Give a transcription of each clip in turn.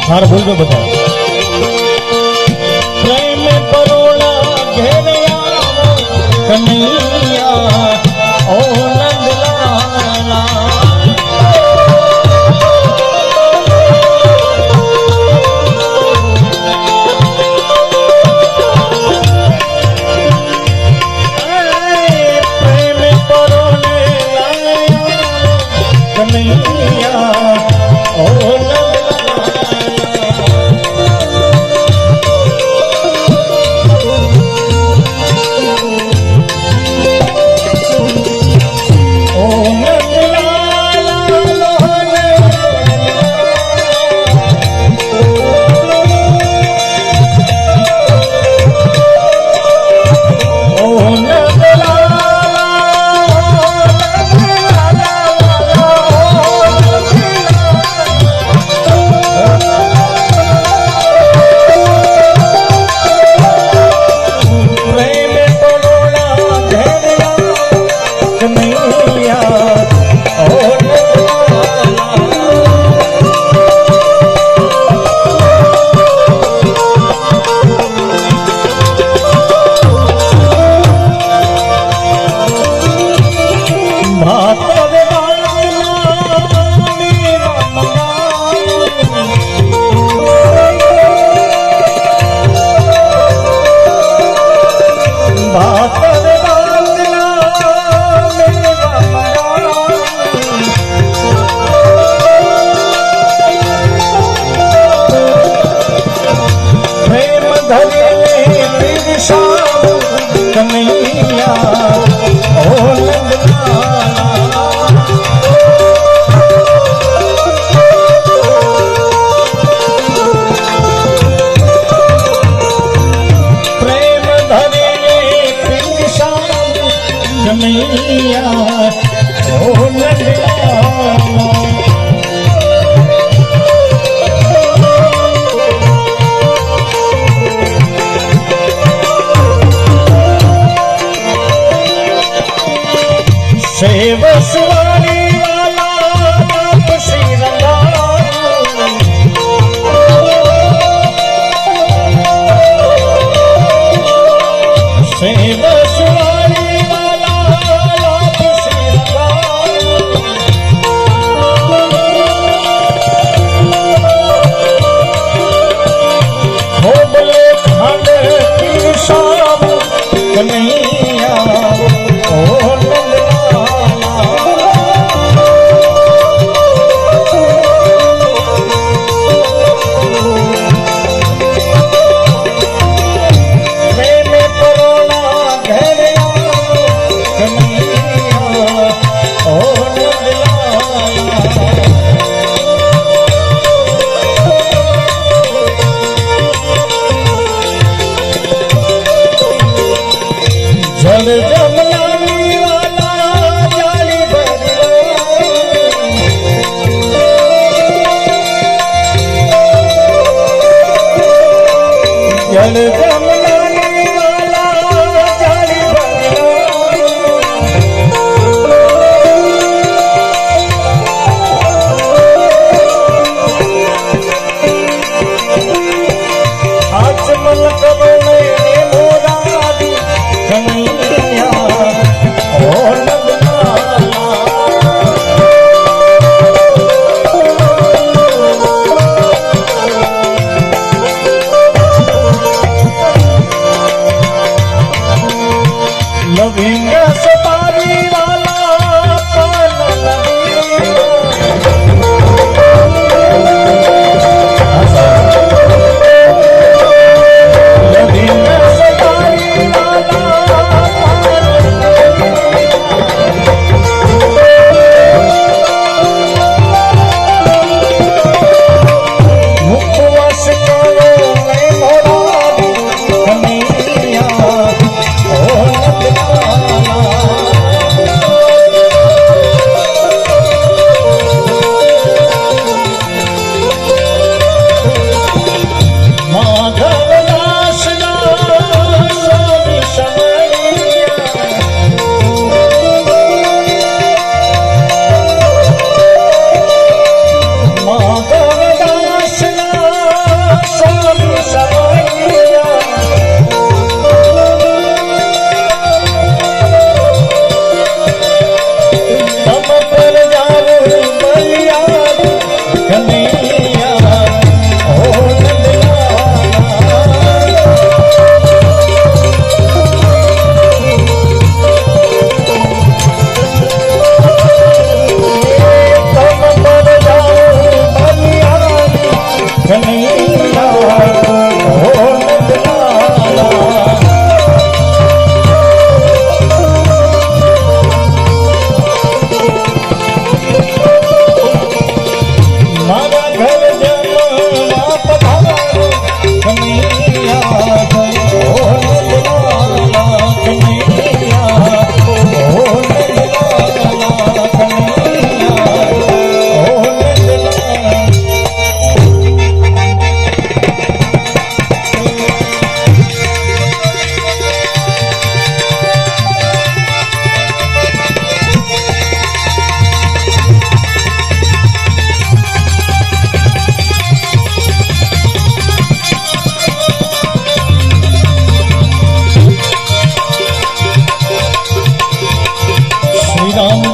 हार बोल दो बताओ। प्रेम परोला घेरया कन्हैया ओ नंदलाला। प्रेम परोले कन्हैया ओ कन्हैया ओ नंदलाला। प्रेम धरे प्रीत श्याम कन्हैया ओ नंदलाला। सेवसवारी वाला आप श्री रंगा। सेवसवारी वाला आप श्री रंगा। हो बोले खंड की शाम कन्हैया ओ नंदलाला।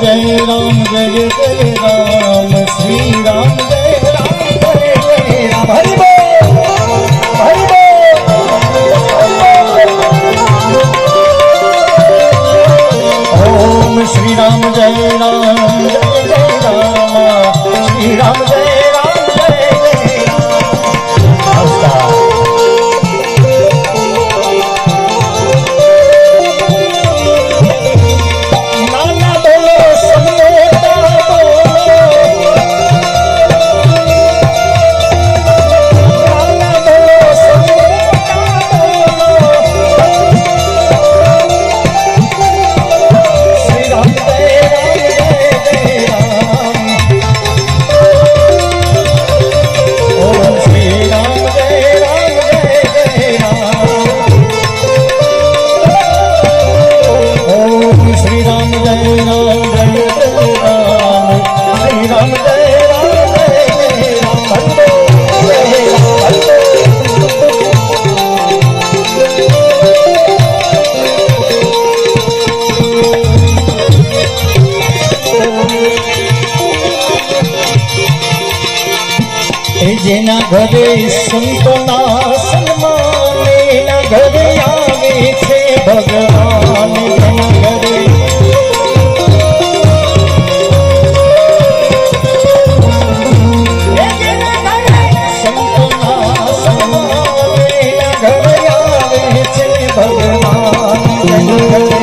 जय राम जय जय राम श्री राम जय राम जय जय राम हरि बोल हरि बोल। ओम श्री राम जय राम जय जय राम श्री राम जय राम जय जय राम। જેના ઘરે સંતોના સન્માને ના ઘરે આવે છે ભગવાન જેના ઘરે સંતોના સન્માને ના ઘરે આવે છે ભગવાન જેના ઘરે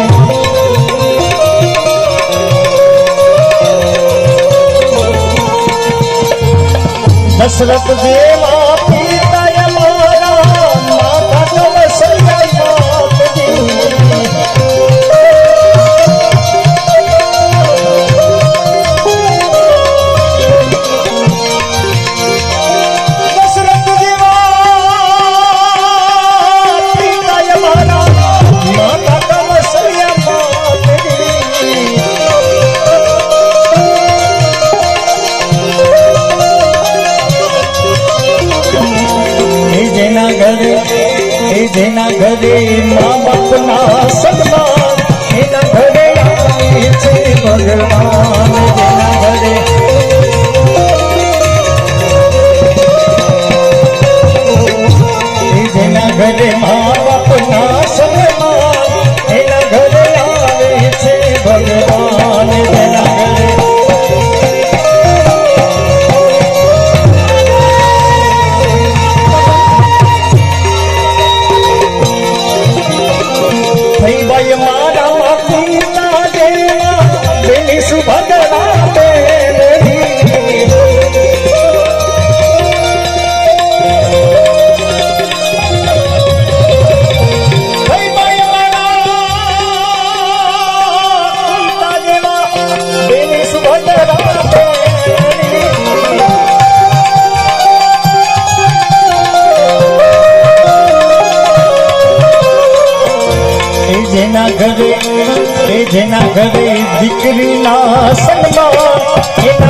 दशरथ देवा पिता मारा माता कौशल्या दशरथ देवा पिता मारा माता कौशल्या જેના ઘરે મા બાપના સન્માન એના ઘરે આવે છે ભગવાન જેના ઘરે મા બાપના સન્માન એના ઘરે આવે છે ભગવાન જેના ઘરે મારા પિતા દેવા બેની સુભદ્રા જેના ઘરે દીકરીના સન્માન